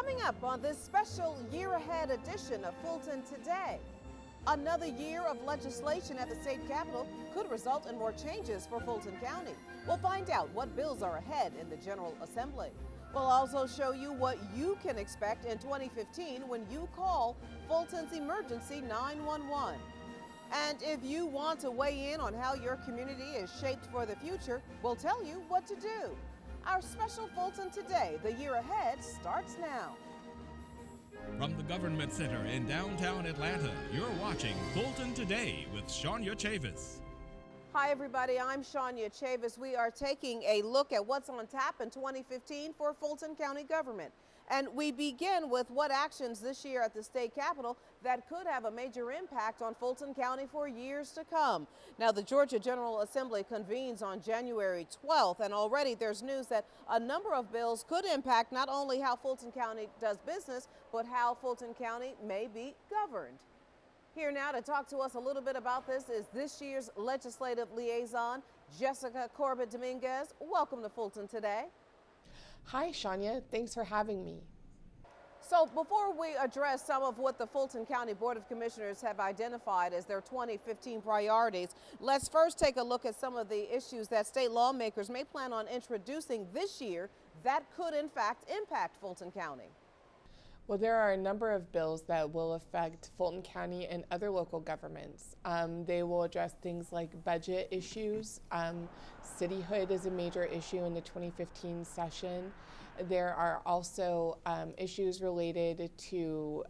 Coming up on this special year ahead edition of Fulton Today, another year of legislation at the state capitol could result in more changes for Fulton County. We'll find out what bills are ahead in the General Assembly. We'll also show you what you can expect in 2015 when you call Fulton's Emergency 911. And if you want to weigh in on how your community is shaped for the future, we'll tell you what to do. Our special Fulton Today, the year ahead, starts now. From the Government Center in downtown Atlanta, you're watching Fulton Today with Shania Chavis. Hi everybody, I'm Shania Chavis. We are taking a look at what's on tap in 2015 for Fulton County government. And we begin with what actions this year at the state capitol that could have a major impact on Fulton County for years to come. Now, the Georgia General Assembly convenes on January 12th, and already there's news that a number of bills could impact not only how Fulton County does business, but how Fulton County may be governed. Here now to talk to us a little bit about this is this year's legislative liaison, Jessica Corbett Dominguez. Welcome to Fulton Today. Hi, Shania. Thanks for having me. So before we address some of what the Fulton County Board of Commissioners have identified as their 2015 priorities, let's first take a look at some of the issues that state lawmakers may plan on introducing this year that could in fact impact Fulton County. Well, there are a number of bills that will affect Fulton County and other local governments. They will address things like budget issues. Cityhood is a major issue in the 2015 session. There are also issues related to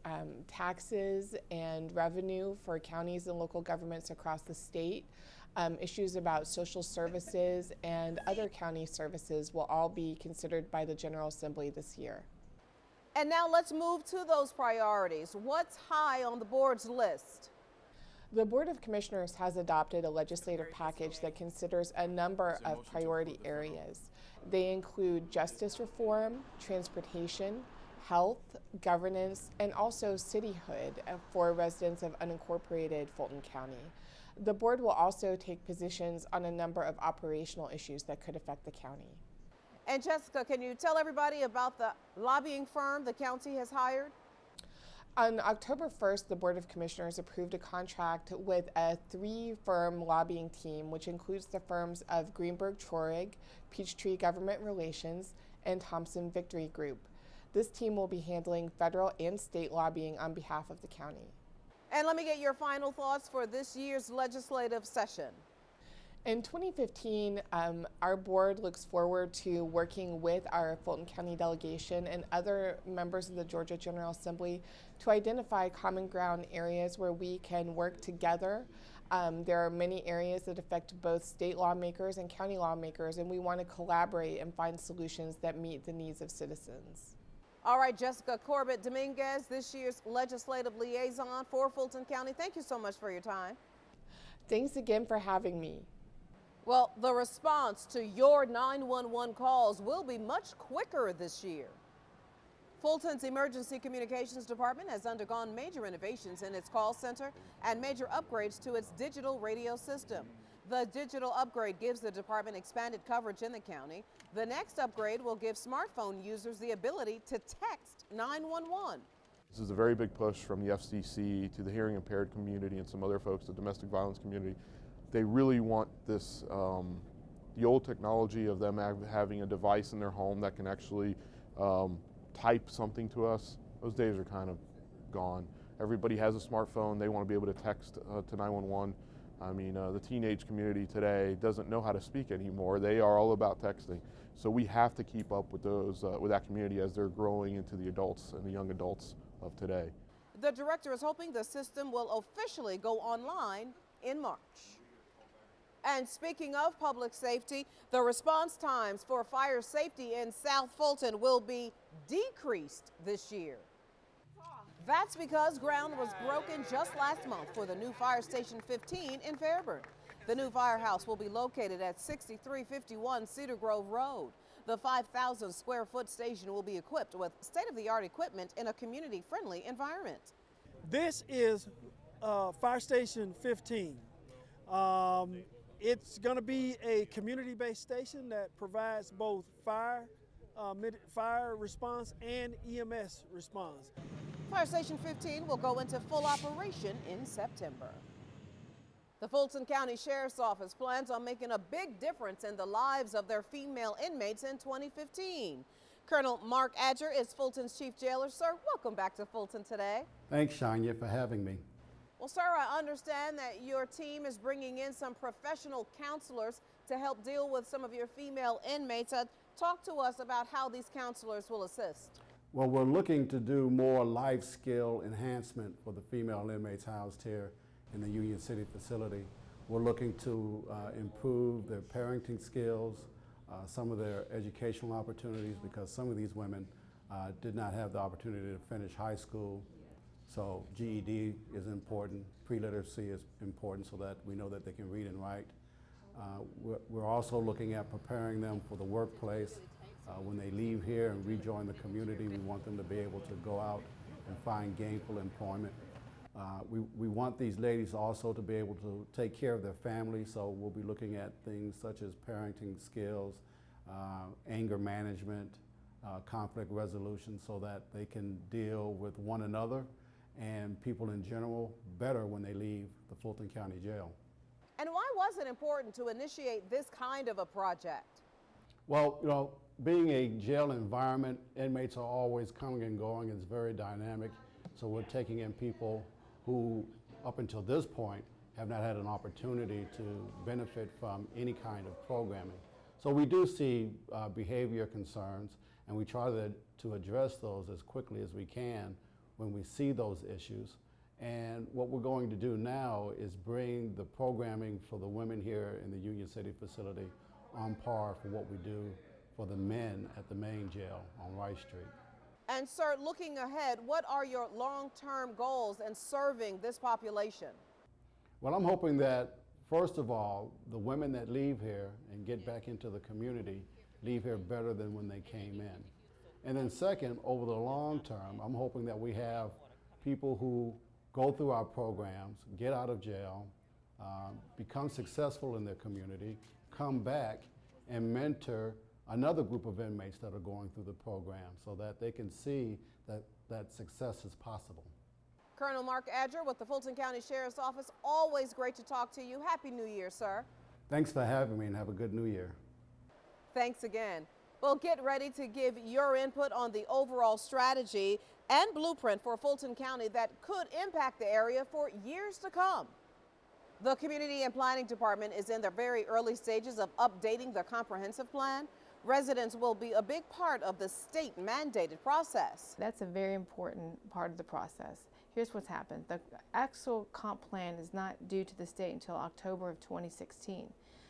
taxes and revenue for counties and local governments across the state. Issues about social services and other county services will all be considered by the General Assembly this year. And now let's move to those priorities. What's high on the board's list? The Board of Commissioners has adopted a legislative package that considers a number of priority areas. They include justice reform, transportation, health, governance, and also cityhood for residents of unincorporated Fulton County. The board will also take positions on a number of operational issues that could affect the county. And Jessica, can you tell everybody about the lobbying firm the county has hired? On October 1st, the Board of Commissioners approved a contract with a 3-firm lobbying team, which includes the firms of Greenberg Traurig, Peachtree Government Relations, and Thompson Victory Group. This team will be handling federal and state lobbying on behalf of the county. And let me get your final thoughts for this year's legislative session. In 2015, our board looks forward to working with our Fulton County delegation and other members of the Georgia General Assembly to identify common ground areas where we can work together. There are many areas that affect both state lawmakers and county lawmakers, and we want to collaborate and find solutions that meet the needs of citizens. All right, Jessica Corbett Dominguez, this year's legislative liaison for Fulton County. Thank you so much for your time. Thanks again for having me. Well, the response to your 911 calls will be much quicker this year. Fulton's Emergency Communications Department has undergone major innovations in its call center and major upgrades to its digital radio system. The digital upgrade gives the department expanded coverage in the county. The next upgrade will give smartphone users the ability to text 911. This is a very big push from the FCC to the hearing impaired community and some other folks, the domestic violence community. They really want this, the old technology of them having a device in their home that can actually type something to us. Those days are kind of gone. Everybody has a smartphone. They want to be able to text to 911. I mean, the teenage community today doesn't know how to speak anymore. They are all about texting. So we have to keep up with those, with that community as they're growing into the adults and the young adults of today. The director is hoping the system will officially go online in March. And speaking of public safety, the response times for fire safety in South Fulton will be decreased this year. That's because ground was broken just last month for the new Fire Station 15 in Fairburn. The new firehouse will be located at 6351 Cedar Grove Road. The 5,000 square foot station will be equipped with state-of-the-art equipment in a community-friendly environment. This is Fire Station 15. It's going to be a community-based station that provides both fire fire response and EMS response. Fire Station 15 will go into full operation in September. The Fulton County Sheriff's Office plans on making a big difference in the lives of their female inmates in 2015. Colonel Mark Adger is Fulton's chief jailer. Sir, welcome back to Fulton today. Thanks, Shania, for having me. Well, sir, I understand that your team is bringing in some professional counselors to help deal with some of your female inmates. Talk to us about how these counselors will assist. Well, we're looking to do more life skill enhancement for the female inmates housed here in the Union City facility. We're looking to improve their parenting skills, some of their educational opportunities, because some of these women did not have the opportunity to finish high school. So GED is important, pre-literacy is important so that we know that they can read and write. We're also looking at preparing them for the workplace. When they leave here and rejoin the community, we want them to be able to go out and find gainful employment. We want these ladies also to be able to take care of their families, so we'll be looking at things such as parenting skills, anger management, conflict resolution, so that they can deal with one another and people in general better when they leave the Fulton County Jail. And why was it important to initiate this kind of a project? Well, you know, being a jail environment, inmates are always coming and going. It's very dynamic. So we're taking in people who, up until this point, have not had an opportunity to benefit from any kind of programming. So we do see behavior concerns, and we try to address those as quickly as we can when we see those issues. And what we're going to do now is bring the programming for the women here in the Union City facility on par for what we do for the men at the main jail on Rice Street. And sir, looking ahead, what are your long-term goals in serving this population? Well, I'm hoping that, first of all, the women that leave here and get back into the community leave here better than when they came in. And then second, over the long term, I'm hoping that we have people who go through our programs, get out of jail, become successful in their community, come back and mentor another group of inmates that are going through the program so that they can see that success is possible. Colonel Mark Adger with the Fulton County Sheriff's Office, always great to talk to you. Happy New Year, sir. Thanks for having me, and have a good New Year. Thanks again. Well, get ready to give your input on the overall strategy and blueprint for Fulton County that could impact the area for years to come. The Community and Planning Department is in the very early stages of updating the comprehensive plan. Residents will be a big part of the state mandated process. That's a very important part of the process. Here's what's happened. The actual comp plan is not due to the state until October of 2016.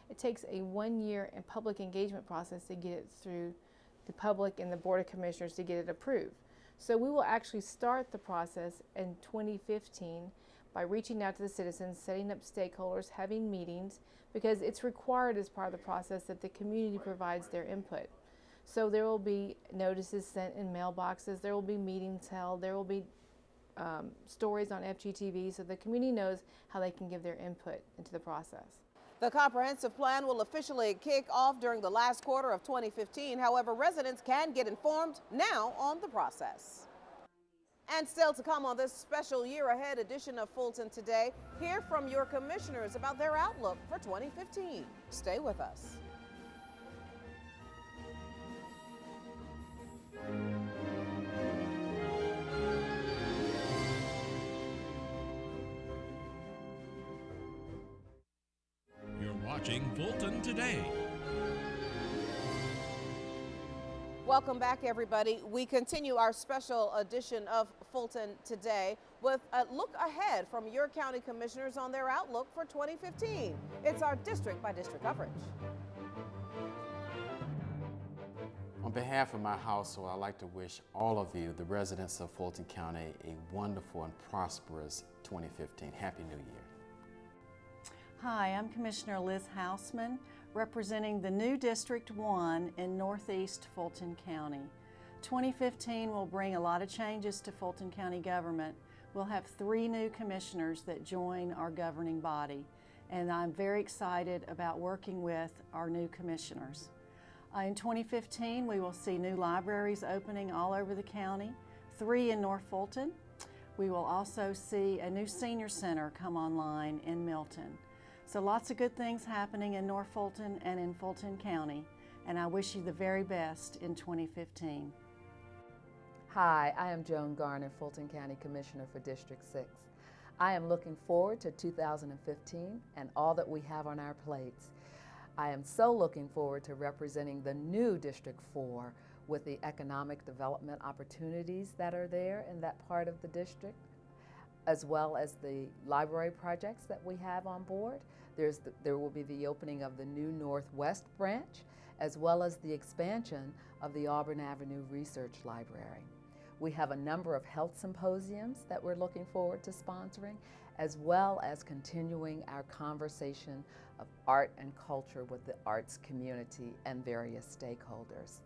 It takes a 1-year and public engagement process to get it through the public and the Board of Commissioners to get it approved. So we will actually start the process in 2015 by reaching out to the citizens, setting up stakeholders, having meetings, because it's required as part of the process that the community provides their input. So there will be notices sent in mailboxes, there will be meetings held, there will be stories on FGTV, so the community knows how they can give their input into the process. The comprehensive plan will officially kick off during the last quarter of 2015. However, residents can get informed now on the process. And still to come on this special year ahead edition of Fulton Today, hear from your commissioners about their outlook for 2015. Stay with us. You're watching Fulton Today. Welcome back, everybody. We continue our special edition of Fulton Today with a look ahead from your county commissioners on their outlook for 2015. It's our district-by-district coverage. On behalf of my household, I'd like to wish all of you, the residents of Fulton County, a wonderful and prosperous 2015. Happy New Year. Hi, I'm Commissioner Liz Hausman, representing the new District 1 in Northeast Fulton County. 2015 will bring a lot of changes to Fulton County government. We'll have 3 new commissioners that join our governing body, and I'm very excited about working with our new commissioners. In 2015, we will see new libraries opening all over the county, 3 in North Fulton. We will also see a new senior center come online in Milton. So lots of good things happening in North Fulton and in Fulton County, and I wish you the very best in 2015. Hi, I am Joan Garner, Fulton County Commissioner for District 6. I am looking forward to 2015 and all that we have on our plates. I am so looking forward to representing the new District 4 with the economic development opportunities that are there in that part of the district, as well as the library projects that we have on board. There will be the opening of the new Northwest branch, as well as the expansion of the Auburn Avenue Research Library. We have a number of health symposiums that we're looking forward to sponsoring, as well as continuing our conversation of art and culture with the arts community and various stakeholders.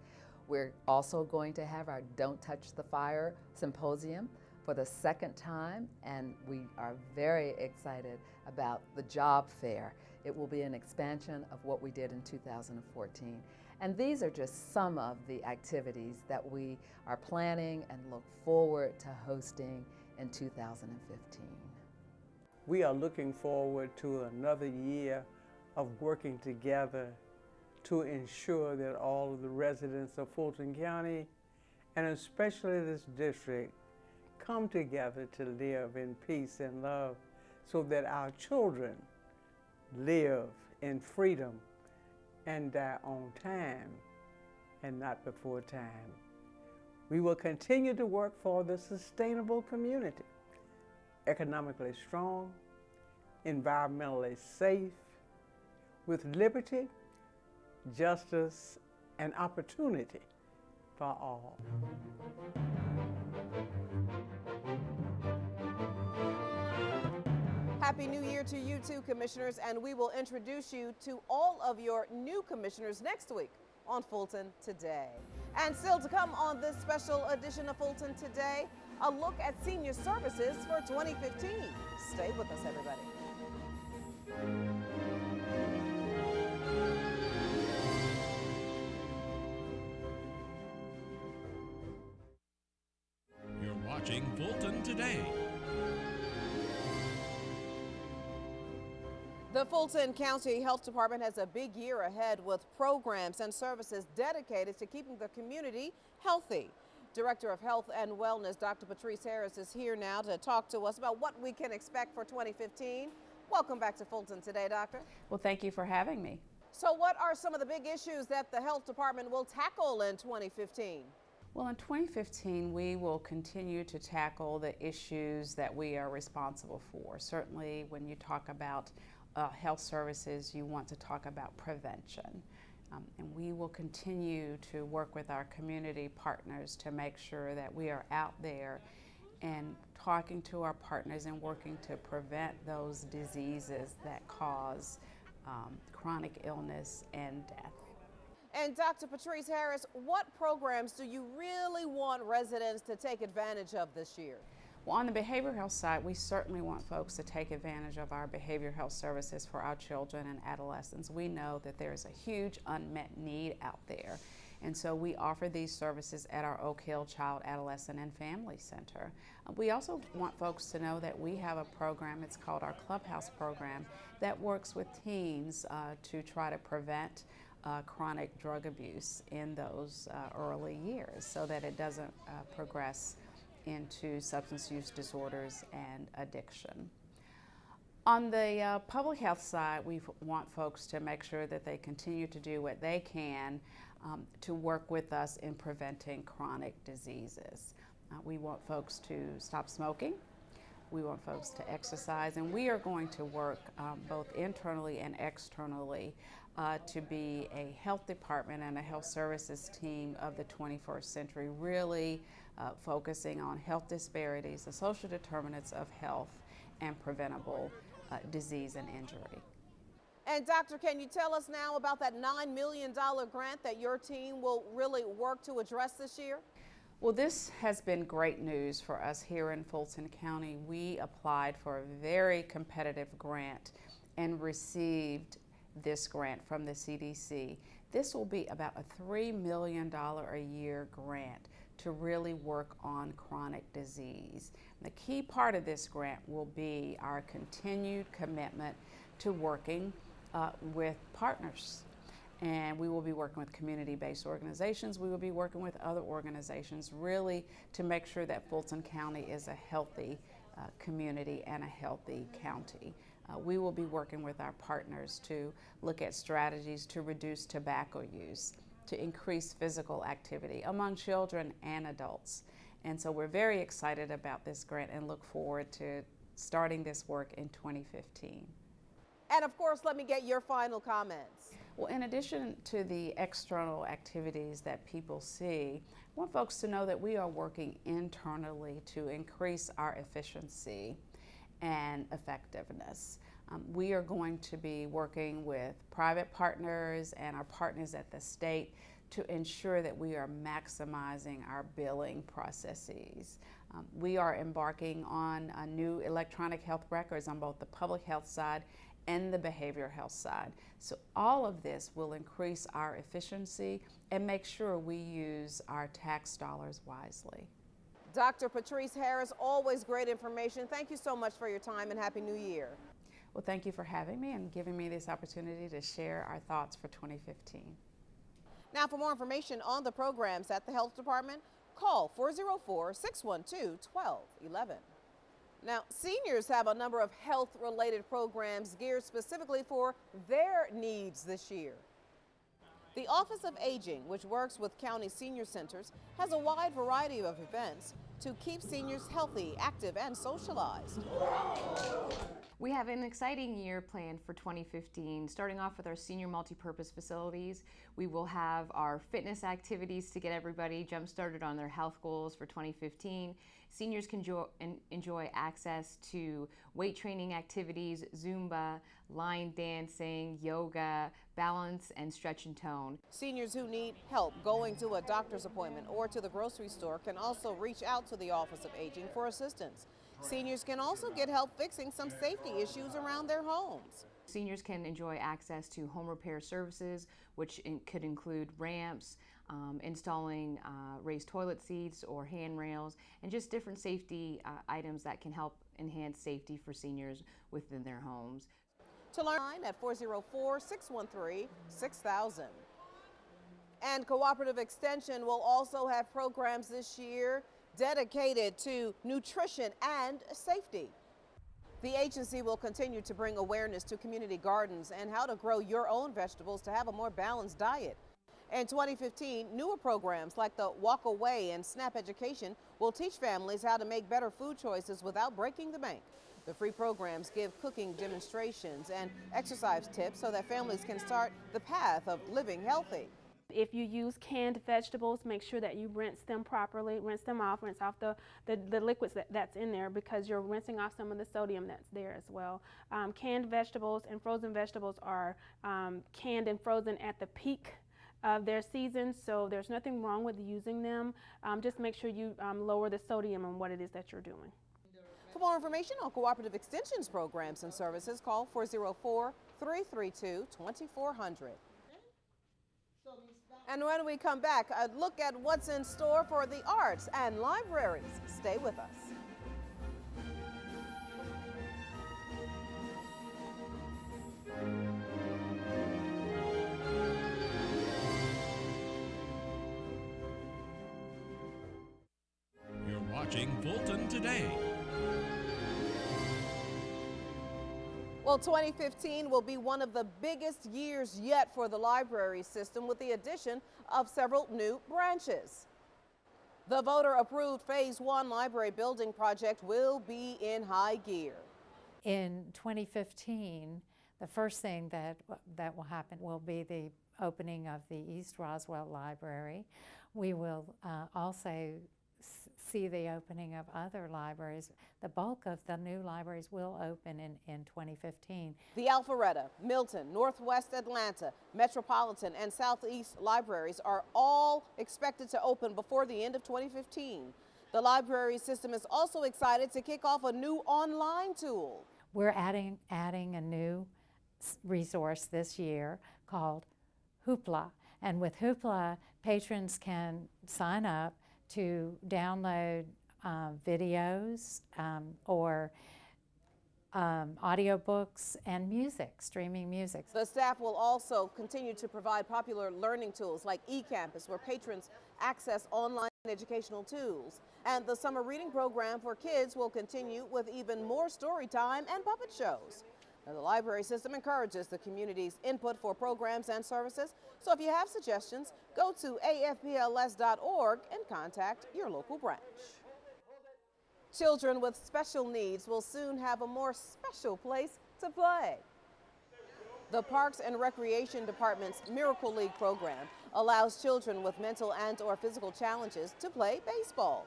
We're also going to have our Don't Touch the Fire Symposium for the second time, and we are very excited about the job fair. It will be an expansion of what we did in 2014. And these are just some of the activities that we are planning and look forward to hosting in 2015. We are looking forward to another year of working together to ensure that all of the residents of Fulton County, and especially this district, come together to live in peace and love so that our children live in freedom and die on time and not before time. We will continue to work for the sustainable community, economically strong, environmentally safe, with liberty, justice, and opportunity for all. Happy New Year to you too, Commissioners, and we will introduce you to all of your new commissioners next week on Fulton Today. And still to come on this special edition of Fulton Today, a look at senior services for 2015. Stay with us, everybody. You're watching Fulton Today. The Fulton County Health Department has a big year ahead with programs and services dedicated to keeping the community healthy. Director of Health and Wellness, Dr. Patrice Harris, is here now to talk to us about what we can expect for 2015. Welcome back to Fulton Today, Doctor. Well, thank you for having me. So what are some of the big issues that the Health Department will tackle in 2015? Well, in 2015, we will continue to tackle the issues that we are responsible for. Certainly, when you talk about health services, you want to talk about prevention. And we will continue to work with our community partners to make sure that we are out there and talking to our partners and working to prevent those diseases that cause chronic illness and death. And Dr. Patrice Harris, what programs do you really want residents to take advantage of this year? Well, on the behavioral health side, we certainly want folks to take advantage of our behavioral health services for our children and adolescents. We know that there's a huge unmet need out there. And so we offer these services at our Oak Hill Child, Adolescent, and Family Center. We also want folks to know that we have a program, it's called our Clubhouse program, that works with teens to try to prevent chronic drug abuse in those early years so that it doesn't progress into substance use disorders and addiction. On the public health side, we want folks to make sure that they continue to do what they can to work with us in preventing chronic diseases. We want folks to stop smoking. We want folks to exercise, and we are going to work both internally and externally to be a health department and a health services team of the 21st century, really focusing on health disparities, the social determinants of health, and preventable disease and injury. And Doctor, can you tell us now about that $9 million grant that your team will really work to address this year? Well, this has been great news for us here in Fulton County. We applied for a very competitive grant and received this grant from the CDC. This will be about a $3 million a year grant to really work on chronic disease. The key part of this grant will be our continued commitment to working with partners. And we will be working with community-based organizations. We will be working with other organizations really to make sure that Fulton County is a healthy community and a healthy county. We will be working with our partners to look at strategies to reduce tobacco use, to increase physical activity among children and adults. And so we're very excited about this grant and look forward to starting this work in 2015. And of course, let me get your final comments. Well, in addition to the external activities that people see, I want folks to know that we are working internally to increase our efficiency and effectiveness. We are going to be working with private partners and our partners at the state to ensure that we are maximizing our billing processes. We are embarking on a new electronic health records on both the public health side and the behavioral health side. So all of this will increase our efficiency and make sure we use our tax dollars wisely. Dr. Patrice Harris, always great information. Thank you so much for your time and Happy New Year. Well, thank you for having me and giving me this opportunity to share our thoughts for 2015. Now, for more information on the programs at the Health Department, call 404-612-1211. Now, seniors have a number of health-related programs geared specifically for their needs this year. The Office of Aging, which works with county senior centers, has a wide variety of events to keep seniors healthy, active, and socialized. We have an exciting year planned for 2015. Starting off with our senior multi-purpose facilities, we will have our fitness activities to get everybody jump-started on their health goals for 2015. Seniors can enjoy access to weight training activities, Zumba, line dancing, yoga, balance, and stretch and tone. Seniors who need help going to a doctor's appointment or to the grocery store can also reach out to the Office of Aging for assistance. Seniors can also get help fixing some safety issues around their homes. Seniors can enjoy access to home repair services, which could include ramps, installing raised toilet seats or handrails, and just different safety items that can help enhance safety for seniors within their homes. To learn at 404-613-6000. And Cooperative Extension will also have programs this year dedicated to nutrition and safety. The agency will continue to bring awareness to community gardens and how to grow your own vegetables to have a more balanced diet. In 2015, newer programs like the Walk Away and SNAP Education will teach families how to make better food choices without breaking the bank. The free programs give cooking demonstrations and exercise tips so that families can start the path of living healthy. If you use canned vegetables, make sure that you rinse them properly, rinse off the liquids that's in there, because you're rinsing off some of the sodium that's there as well. Canned vegetables and frozen vegetables are canned and frozen at the peak of their season, so there's nothing wrong with using them. Just make sure you lower the sodium on what it is that you're doing. For more information on Cooperative Extension's programs and services, call 404-332-2400. And when we come back, a look at what's in store for the arts and libraries. Stay with us. You're watching Fulton Today. Well, 2015 will be one of the biggest years yet for the library system, with the addition of several new branches. The voter-approved Phase 1 library building project will be in high gear. In 2015, the first thing that will happen will be the opening of the East Roswell Library. We will also see the opening of other libraries. The bulk of the new libraries will open in 2015. The Alpharetta, Milton, Northwest Atlanta, Metropolitan, and Southeast libraries are all expected to open before the end of 2015. The library system is also excited to kick off a new online tool. We're adding a new resource this year called Hoopla, And with Hoopla, patrons can sign up to download videos or audiobooks and music, streaming music. The staff will also continue to provide popular learning tools like eCampus, where patrons access online educational tools. And the summer reading program for kids will continue with even more story time and puppet shows. Now, the library system encourages the community's input for programs and services. So if you have suggestions, go to afpls.org and contact your local branch. Children with special needs will soon have a more special place to play. The Parks and Recreation Department's Miracle League program allows children with mental and/or physical challenges to play baseball.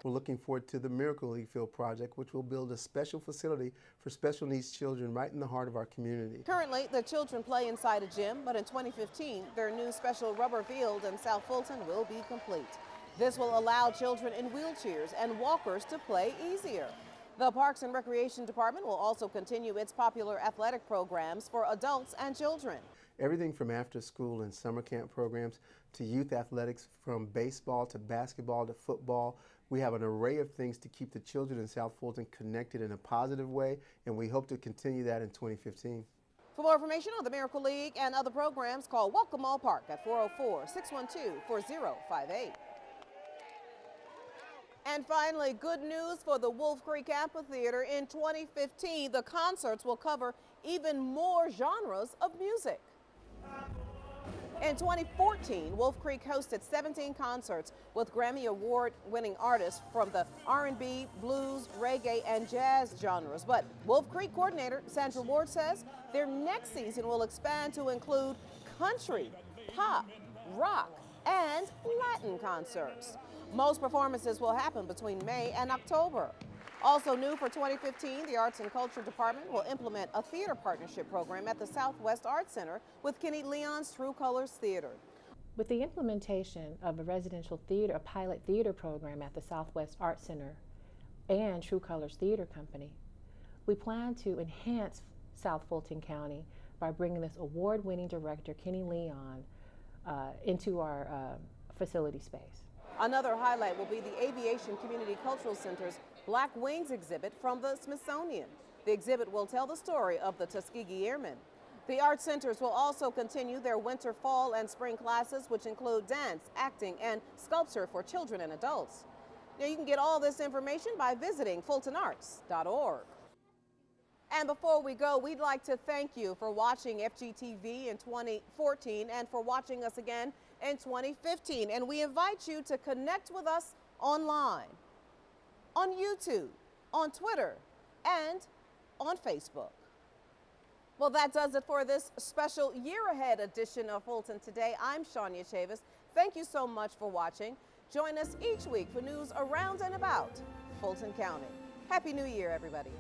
We're looking forward to the Miracle League Field project, which will build a special facility for special needs children right in the heart of our community. Currently, the children play inside a gym, but in 2015, their new special rubber field in South Fulton will be complete. This will allow children in wheelchairs and walkers to play easier. The Parks and Recreation Department will also continue its popular athletic programs for adults and children. Everything from after school and summer camp programs to youth athletics, from baseball to basketball to football. We have an array of things to keep the children in South Fulton connected in a positive way, and we hope to continue that in 2015. For more information on the Miracle League and other programs, call Welcome All Park at 404-612-4058. And finally, good news for the Wolf Creek Amphitheater. In 2015, the concerts will cover even more genres of music. In 2014, Wolf Creek hosted 17 concerts with Grammy Award-winning artists from the R&B, blues, reggae, and jazz genres. But Wolf Creek coordinator Sandra Ward says their next season will expand to include country, pop, rock, and Latin concerts. Most performances will happen between May and October. Also new for 2015, the Arts and Culture Department will implement a theater partnership program at the Southwest Arts Center with Kenny Leon's True Colors Theater. With the implementation of a residential theater, a pilot theater program at the Southwest Arts Center and True Colors Theater Company, we plan to enhance South Fulton County by bringing this award-winning director, Kenny Leon, into our facility space. Another highlight will be the Aviation Community Cultural Center's Black Wings exhibit from the Smithsonian. The exhibit will tell the story of the Tuskegee Airmen. The art centers will also continue their winter, fall, and spring classes, which include dance, acting, and sculpture for children and adults. Now, you can get all this information by visiting fultonarts.org. And before we go, we'd like to thank you for watching FGTV in 2014 and for watching us again in 2015. And we invite you to connect with us online, on YouTube, on Twitter, and on Facebook. Well, that does it for this special year-ahead edition of Fulton Today. I'm Shania Chavis. Thank you so much for watching. Join us each week for news around and about Fulton County. Happy New Year, everybody.